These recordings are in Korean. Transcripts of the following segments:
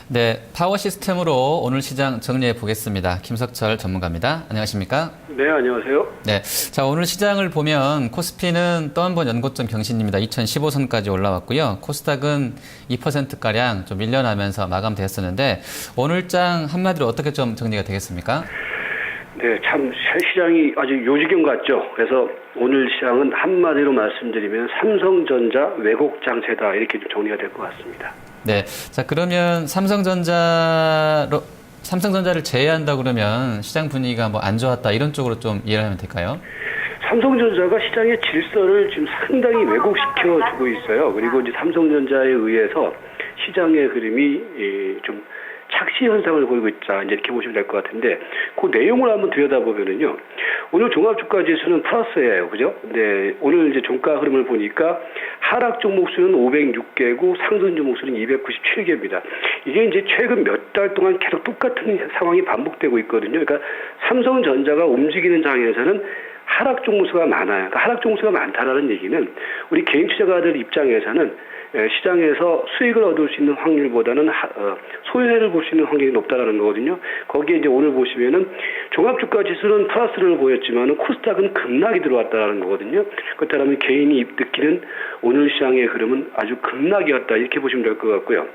네, 파워 시스템으로 오늘 시장 정리해 보겠습니다. 김석철 전문가입니다. 안녕하십니까? 네, 안녕하세요. 네, 자 오늘 시장을 보면 코스피는 또 한 번 연고점 경신입니다. 2015선까지 올라왔고요. 코스닥은 2%가량 좀 밀려나면서 마감되었었는데 오늘 장 한마디로 어떻게 좀 정리가 되겠습니까? 네, 참 시장이 아주 요지경 같죠. 그래서 오늘 시장은 한마디로 말씀드리면 삼성전자 왜곡 장세다 이렇게 좀 정리가 될 것 같습니다. 네, 자 그러면 삼성전자를 제외한다 그러면 시장 분위기가 뭐 안 좋았다 이런 쪽으로 좀 이해를 하면 될까요? 삼성전자가 시장의 질서를 지금 상당히 왜곡시켜 주고 있어요. 그리고 이제 삼성전자에 의해서 시장의 흐름이 좀 착시 현상을 보이고 있다. 이제 이렇게 보시면 될 것 같은데, 그 내용을 한번 들여다보면은요, 오늘 종합주가 지수는 플러스예요. 그죠? 근데 오늘 이제 종가 흐름을 보니까 하락 종목 수는 506개고 상승 종목 수는 297개입니다. 이게 이제 최근 몇 달 동안 계속 똑같은 상황이 반복되고 있거든요. 그러니까 삼성전자가 움직이는 장에서는 하락 종목수가 많아요. 그러니까 하락 종목수가 많다라는 얘기는 우리 개인 투자가들 입장에서는 시장에서 수익을 얻을 수 있는 확률보다는 손해를 볼 수 있는 확률이 높다라는 거거든요. 거기에 이제 오늘 보시면은 종합주가 지수는 플러스를 보였지만은 코스닥은 급락이 들어왔다라는 거거든요. 그렇다면 개인이 느끼는 오늘 시장의 흐름은 아주 급락이었다 이렇게 보시면 될 것 같고요.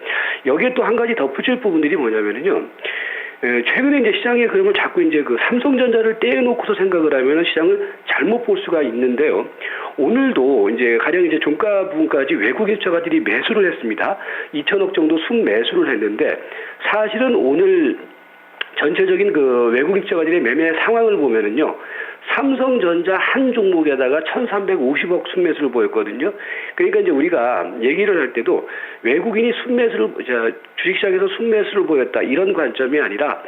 여기에 또 한 가지 덧붙일 부분들이 뭐냐면은요. 최근에 이제 시장의 흐름을 자꾸 이제 그 삼성전자를 떼놓고서 생각을 하면 시장을 잘못 볼 수가 있는데요. 오늘도 이제 가령 이제 종가 부분까지 외국인 투자가들이 매수를 했습니다. 2천억 정도 순매수를 했는데 사실은 오늘 전체적인 그 외국인 투자가들의 매매 상황을 보면은요. 삼성전자 한 종목에다가 1,350억 순매수를 보였거든요. 그러니까 이제 우리가 얘기를 할 때도 외국인이 주식시장에서 순매수를 보였다 이런 관점이 아니라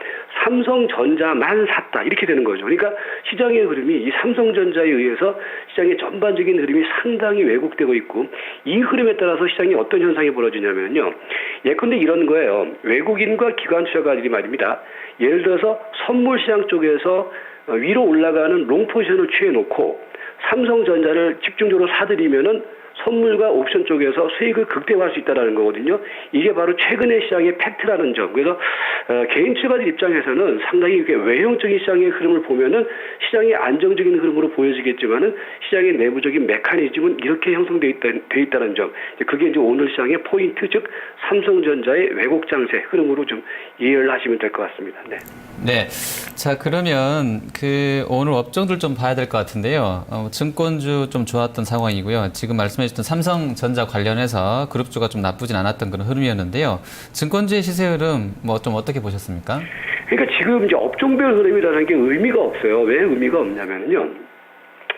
삼성전자만 샀다 이렇게 되는 거죠. 그러니까 시장의 흐름이 이 삼성전자에 의해서 시장의 전반적인 흐름이 상당히 왜곡되고 있고 이 흐름에 따라서 시장이 어떤 현상이 벌어지냐면요. 예컨대 이런 거예요. 외국인과 기관 투자가들이 말입니다. 예를 들어서 선물시장 쪽에서 위로 올라가는 롱 포지션을 취해놓고 삼성전자를 집중적으로 사들이면은 선물과 옵션 쪽에서 수익을 극대화할 수 있다는 거거든요. 이게 바로 최근의 시장의 팩트라는 점. 그래서 개인 투자자들 입장에서는 상당히 외형적인 시장의 흐름을 보면은 시장이 안정적인 흐름으로 보여지겠지만은 시장의 내부적인 메커니즘은 이렇게 형성돼 있다는 점. 그게 이제 오늘 시장의 포인트, 즉 삼성전자의 왜곡 장세 흐름으로 좀 이해를 하시면 될 것 같습니다. 네. 네. 자, 그러면 오늘 업종들 좀 봐야 될 것 같은데요. 증권주 좀 좋았던 상황이고요. 지금 말씀해주셨던 삼성전자 관련해서 그룹주가 좀 나쁘진 않았던 그런 흐름이었는데요. 증권주의 시세 흐름 뭐 좀 어떻게 보셨습니까? 그러니까 지금 이제 업종별 흐름이라는 게 의미가 없어요. 왜 의미가 없냐면요.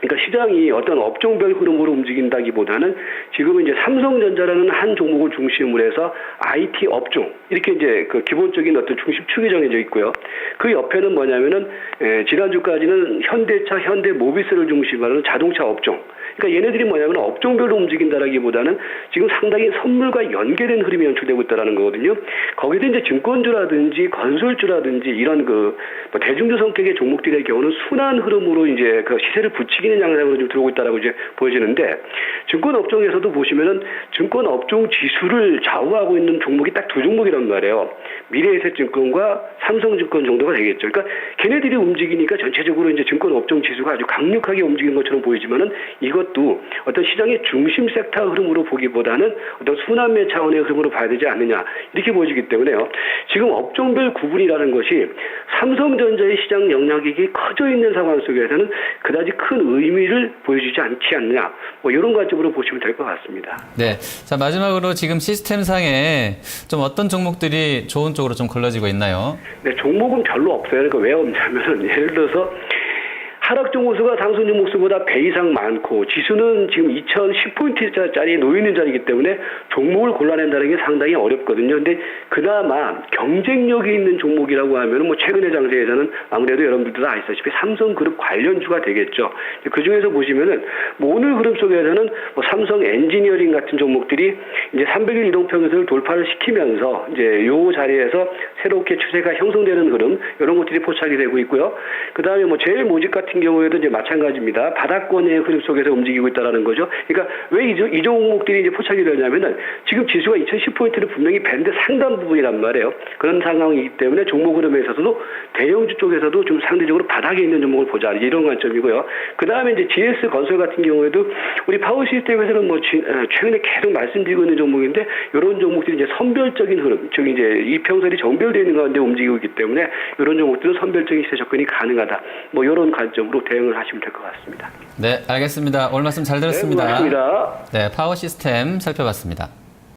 그러니까 시장이 어떤 업종별 흐름으로 움직인다기보다는 지금은 이제 삼성전자라는 한 종목을 중심으로 해서 IT 업종 이렇게 이제 그 기본적인 어떤 중심축이 정해져 있고요. 그 옆에는 뭐냐면은 지난주까지는 현대차, 현대모비스를 중심으로 하는 자동차 업종. 그러니까 얘네들이 뭐냐면 업종별로 움직인다라기보다는 지금 상당히 선물과 연계된 흐름이 연출되고 있다라는 거거든요. 거기도 이제 증권주라든지 건설주라든지 이런 뭐 대중주 성격의 종목들의 경우는 순환 흐름으로 이제 그 시세를 부추기는 양상으로 좀 들어오고 있다라고 이제 보여지는데 증권 업종에서도 보시면은 증권 업종 지수를 좌우하고 있는 종목이 딱 두 종목이란 말이에요. 미래에셋증권과 삼성증권 정도가 되겠죠. 그러니까 걔네들이 움직이니까 전체적으로 이제 증권 업종 지수가 아주 강력하게 움직이는 것처럼 보이지만은 이것도 어떤 시장의 중심 섹터 흐름으로 보기보다는 어떤 순환매 차원의 흐름으로 봐야 되지 않느냐 이렇게 보여지기 때문에요. 지금 업종별 구분이라는 것이 삼성전자의 시장 영향력이 커져 있는 상황 속에서는 그다지 큰 의미를 보여주지 않지 않느냐 뭐 이런 관점으로 보시면 될 것 같습니다. 네. 자, 마지막으로 지금 시스템상에 좀 어떤 종목들이 좋은 쪽으로 좀 걸러지고 있나요? 네, 종목은 별로 없어요. 그러니까 왜 없냐면은 예를 들어서 하락 종목수가 상승 종목수보다 배 이상 많고 지수는 지금 2010포인트짜리 놓여있는 자리이기 때문에 종목을 골라낸다는 게 상당히 어렵거든요. 근데 그나마 경쟁력이 있는 종목이라고 하면 뭐 최근의 장세에서는 아무래도 여러분들도 아시다시피 삼성그룹 관련주가 되겠죠. 그 중에서 보시면은 뭐 오늘 흐름 속에서는 뭐 삼성 엔지니어링 같은 종목들이 이제 300일 이동평균선을 돌파를 시키면서 이제 요 자리에서 새롭게 추세가 형성되는 흐름 이런 것들이 포착이 되고 있고요. 그다음에 뭐 제일 모직 같은 경우에도 이제 마찬가지입니다. 바닥권의 흐름 속에서 움직이고 있다라는 거죠. 그러니까 왜 이 종목들이 이제 포착이 되냐면은 지금 지수가 2010포인트를 분명히 밴드 상단 부분이란 말이에요. 그런 상황이기 때문에 종목 흐름에 있어서도 대형주 쪽에서도 좀 상대적으로 바닥에 있는 종목을 보자 이런 관점이고요. 그다음에 이제 GS 건설 같은 경우에도 우리 파워 시스템에서는 뭐 최근에 계속 말씀드리고 있는 종목인데 이런 종목들이 이제 선별적인 흐름, 즉 이제 이평선이 정별되어 있는 가운데 움직이고 있기 때문에 이런 종목들은 선별적인 시세 접근이 가능하다. 뭐 이런 관점으로 대응을 하시면 될 것 같습니다. 네, 알겠습니다. 오늘 말씀 잘 들었습니다. 네, 고맙습니다. 네, 파워 시스템 살펴봤습니다.